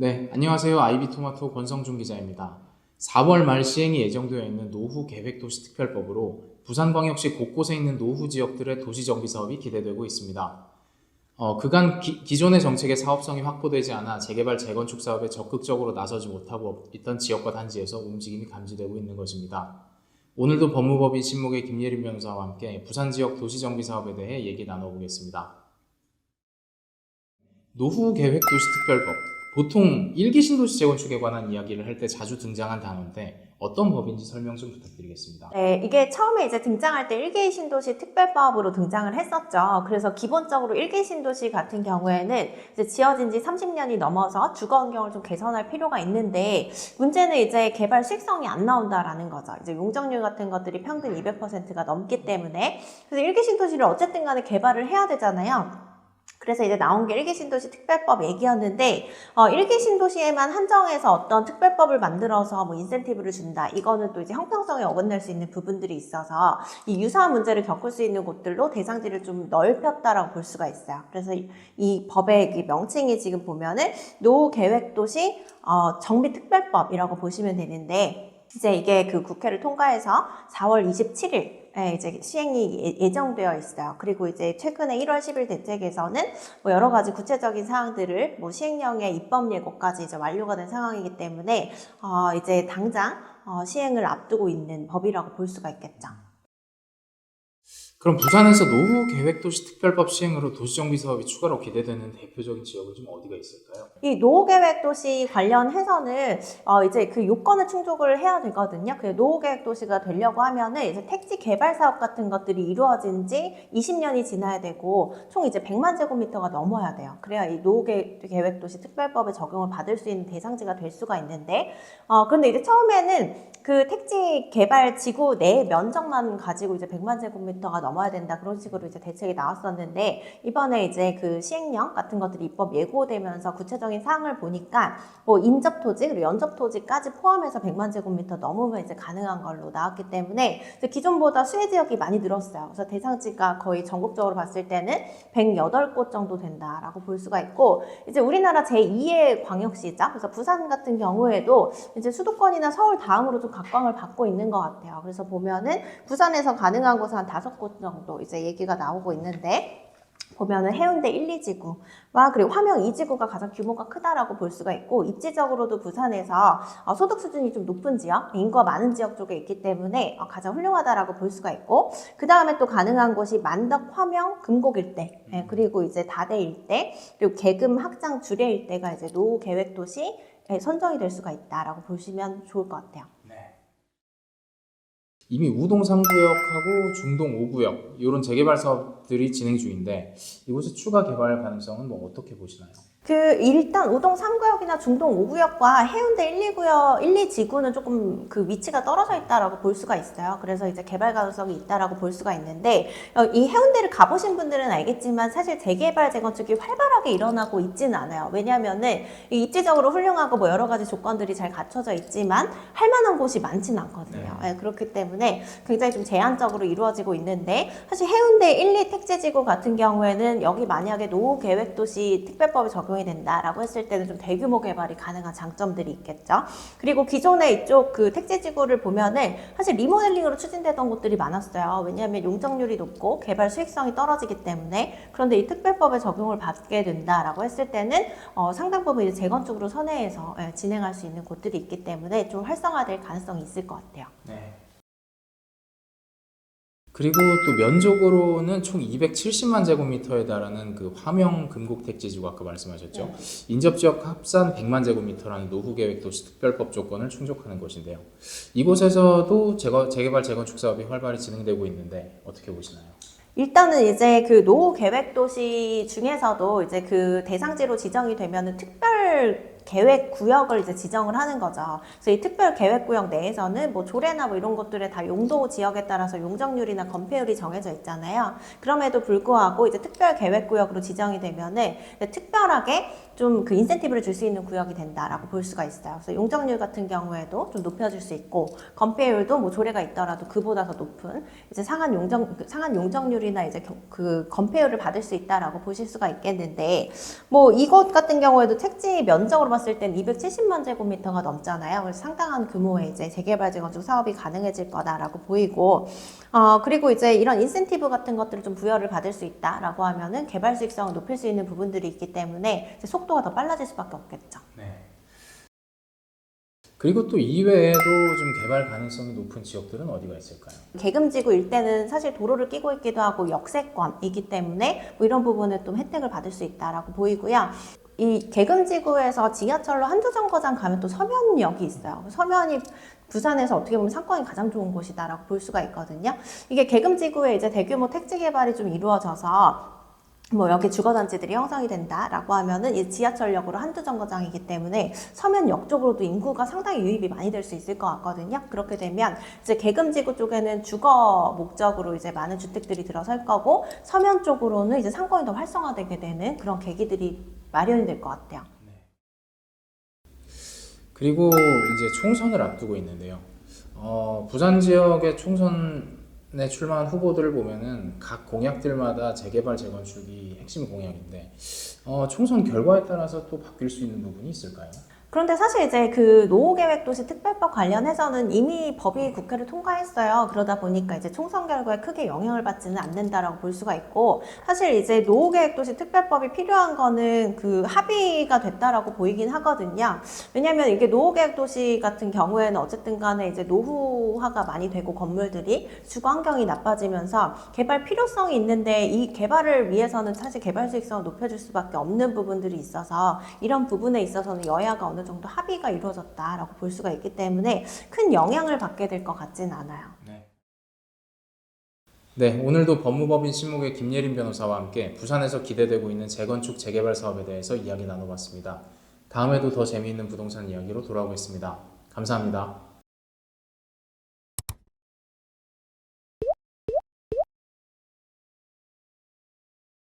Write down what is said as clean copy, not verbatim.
네, 안녕하세요. 아이비토마토 권성준 기자입니다. 4월 말 시행이 예정되어 있는 노후 계획도시특별법으로 부산광역시 곳곳에 있는 노후 지역들의 도시정비 사업이 기대되고 있습니다. 그간 기존의 정책의 사업성이 확보되지 않아 재개발 재건축 사업에 적극적으로 나서지 못하고 있던 지역과 단지에서 움직임이 감지되고 있는 것입니다. 오늘도 법무법인 신목의 김예림 변호사와 함께 부산 지역 도시정비 사업에 대해 얘기 나눠보겠습니다. 노후 계획도시특별법. 보통 일기 신도시 재건축에 관한 이야기를 할 때 자주 등장한 단어인데 어떤 법인지 설명 좀 부탁드리겠습니다. 네, 이게 처음에 이제 등장할 때 일기 신도시 특별법으로 등장을 했었죠. 그래서 기본적으로 일기 신도시 같은 경우에는 이제 지어진 지 30년이 넘어서 주거 환경을 좀 개선할 필요가 있는데, 문제는 이제 개발 수익성이 안 나온다라는 거죠. 이제 용적률 같은 것들이 평균 200%가 넘기 때문에. 그래서 일기 신도시를 어쨌든 간에 개발을 해야 되잖아요. 그래서 이제 나온 게 일기 신도시 특별법 얘기였는데, 일기 신도시에만 한정해서 어떤 특별법을 만들어서 뭐 인센티브를 준다. 이거는 또 이제 형평성에 어긋날 수 있는 부분들이 있어서 이 유사한 문제를 겪을 수 있는 곳들로 대상지를 좀 넓혔다라고 볼 수가 있어요. 그래서 이 법의 명칭이 지금 보면은 노후계획도시 정비특별법이라고 보시면 되는데, 이제 이게 그 국회를 통과해서 4월 27일 이제 시행이 예정되어 있어요. 그리고 이제 최근에 1월 10일 대책에서는 뭐 여러 가지 구체적인 사항들을 뭐 시행령의 입법 예고까지 이제 완료가 된 상황이기 때문에 이제 당장 시행을 앞두고 있는 법이라고 볼 수가 있겠죠. 그럼 부산에서 노후 계획도시 특별법 시행으로 도시정비 사업이 추가로 기대되는 대표적인 지역은 좀 어디가 있을까요? 이 노후계획도시 관련해서는 이제 그 요건을 충족을 해야 되거든요. 그 노후계획도시가 되려고 하면은 이제 택지 개발 사업 같은 것들이 이루어진 지 20년이 지나야 되고 총 이제 100만 제곱미터가 넘어야 돼요. 그래야 이 노후계획도시 특별법에 적용을 받을 수 있는 대상지가 될 수가 있는데, 그런데 이제 처음에는 그 택지 개발 지구 내 면적만 가지고 이제 100만 제곱미터가 넘어야 된다, 그런 식으로 이제 대책이 나왔었는데, 이번에 이제 그 시행령 같은 것들이 입법 예고되면서 구체적인 사항을 보니까 뭐 인접 토지 그리고 연접 토지까지 포함해서 100만 제곱미터 넘으면 이제 가능한 걸로 나왔기 때문에 기존보다 수혜 지역이 많이 늘었어요. 그래서 대상지가 거의 전국적으로 봤을 때는 108곳 정도 된다라고 볼 수가 있고, 이제 우리나라 제2의 광역시죠. 그래서 부산 같은 경우에도 이제 수도권이나 서울 다음으로 좀 각광을 받고 있는 것 같아요. 그래서 보면은 부산에서 가능한 곳은 한 5곳 정도 이제 얘기가 나오고 있는데, 보면은 해운대 1, 2지구와 그리고 화명 2지구가 가장 규모가 크다라고 볼 수가 있고, 입지적으로도 부산에서 소득 수준이 좀 높은 지역, 인구가 많은 지역 쪽에 있기 때문에 가장 훌륭하다라고 볼 수가 있고, 그 다음에 또 가능한 곳이 만덕, 화명, 금곡 일대, 그리고 이제 다대 일대, 그리고 계금, 학장, 주례 일대가 이제 노후 계획 도시 선정이 될 수가 있다라고 보시면 좋을 것 같아요. 이미 우동 3구역하고 중동 5구역 이런 재개발 사업들이 진행 중인데 이곳의 추가 개발 가능성은 뭐 어떻게 보시나요? 일단 우동 3구역이나 중동 5구역과 해운대 1, 2구역, 1, 2지구는 조금 그 위치가 떨어져 있다라고 볼 수가 있어요. 그래서 이제 개발 가능성이 있다라고 볼 수가 있는데, 이 해운대를 가보신 분들은 알겠지만 사실 재개발, 재건축이 활발하게 일어나고 있지는 않아요. 왜냐면은 이 입지적으로 훌륭하고 뭐 여러 가지 조건들이 잘 갖춰져 있지만 할 만한 곳이 많지는 않거든요. 그렇기 때문에 굉장히 좀 제한적으로 이루어지고 있는데, 사실 해운대 1, 2 택지지구 같은 경우에는 여기 만약에 노후계획도시 특별법에 적용이 된다라고 했을 때는 좀 대규모 개발이 가능한 장점들이 있겠죠. 그리고 기존에 이쪽 그 택지지구를 보면은 사실 리모델링으로 추진되던 곳들이 많았어요. 왜냐하면 용적률이 높고 개발 수익성이 떨어지기 때문에. 그런데 이 특별법에 적용을 받게 된다라고 했을 때는 상당 부분 이제 재건축으로 선회해서 진행할 수 있는 곳들이 있기 때문에 좀 활성화될 가능성이 있을 것 같아요. 네. 그리고 또 면적으로는 총 270만 제곱미터에 달하는 그 화명 금곡 택지지구 아까 말씀하셨죠. 인접지역 합산 100만 제곱미터라는 노후계획도시 특별법 조건을 충족하는 것인데요. 이곳에서도 재개발 재건축 사업이 활발히 진행되고 있는데 어떻게 보시나요? 일단은 이제 그 노후 계획 도시 중에서도 이제 그 대상지로 지정이 되면은 특별 계획 구역을 이제 지정을 하는 거죠. 그래서 이 특별 계획 구역 내에서는 뭐 조례나 뭐 이런 것들에 다 용도 지역에 따라서 용적률이나 건폐율이 정해져 있잖아요. 그럼에도 불구하고 이제 특별 계획 구역으로 지정이 되면은 특별하게 좀 그 인센티브를 줄 수 있는 구역이 된다라고 볼 수가 있어요. 그래서 용적률 같은 경우에도 좀 높여줄 수 있고, 건폐율도 뭐 조례가 있더라도 그보다 더 높은 이제 상한 용적률이나 이제 그 건폐율을 받을 수 있다라고 보실 수가 있겠는데, 뭐 이것 같은 경우에도 택지 면적으로 봤을 땐 270만 제곱미터가 넘잖아요. 그래서 상당한 규모의 이제 재개발 재건축 사업이 가능해질 거다라고 보이고, 그리고 이제 이런 인센티브 같은 것들을 좀 부여를 받을 수 있다라고 하면은 개발 수익성을 높일 수 있는 부분들이 있기 때문에 이제 속도가 더 빨라질 수밖에 없겠죠. 네. 그리고 또 이외에도 좀 개발 가능성이 높은 지역들은 어디가 있을까요? 계금지구 일대는 사실 도로를 끼고 있기도 하고 역세권이기 때문에 뭐 이런 부분을 좀 혜택을 받을 수 있다라고 보이고요. 이 계금지구에서 지하철로 한두 정거장 가면 또 서면역이 있어요. 서면이 부산에서 어떻게 보면 상권이 가장 좋은 곳이다라고 볼 수가 있거든요. 이게 계금지구에 이제 대규모 택지 개발이 좀 이루어져서 뭐 여기 주거단지들이 형성이 된다라고 하면은 이 지하철역으로 한두 정거장이기 때문에 서면역 쪽으로도 인구가 상당히 유입이 많이 될 수 있을 것 같거든요. 그렇게 되면 이제 계금지구 쪽에는 주거 목적으로 이제 많은 주택들이 들어설 거고, 서면 쪽으로는 이제 상권이 더 활성화되게 되는 그런 계기들이 마련이 될 것 같아요. 그리고 이제 총선을 앞두고 있는데요. 부산 지역의 총선에 출마한 후보들을 보면은 각 공약들마다 재개발 재건축이 핵심 공약인데, 총선 결과에 따라서 또 바뀔 수 있는 부분이 있을까요? 그런데 사실 이제 그 노후계획도시 특별법 관련해서는 이미 법이 국회를 통과했어요. 그러다 보니까 이제 총선 결과에 크게 영향을 받지는 않는다라고 볼 수가 있고, 사실 이제 노후계획도시 특별법이 필요한 거는 그 합의가 됐다라고 보이긴 하거든요. 왜냐면 이게 노후계획도시 같은 경우에는 어쨌든 간에 이제 노후화가 많이 되고 건물들이 주거 환경이 나빠지면서 개발 필요성이 있는데 이 개발을 위해서는 사실 개발 수익성을 높여줄 수밖에 없는 부분들이 있어서 이런 부분에 있어서는 여야가 어느 정도 합의가 이루어졌다라고 볼 수가 있기 때문에 큰 영향을 받게 될 것 같진 않아요. 네, 오늘도 법무법인 신무의 김예린 변호사와 함께 부산에서 기대되고 있는 재건축 재개발 사업에 대해서 이야기 나눠봤습니다. 다음에도 더 재미있는 부동산 이야기로 돌아오겠습니다. 감사합니다.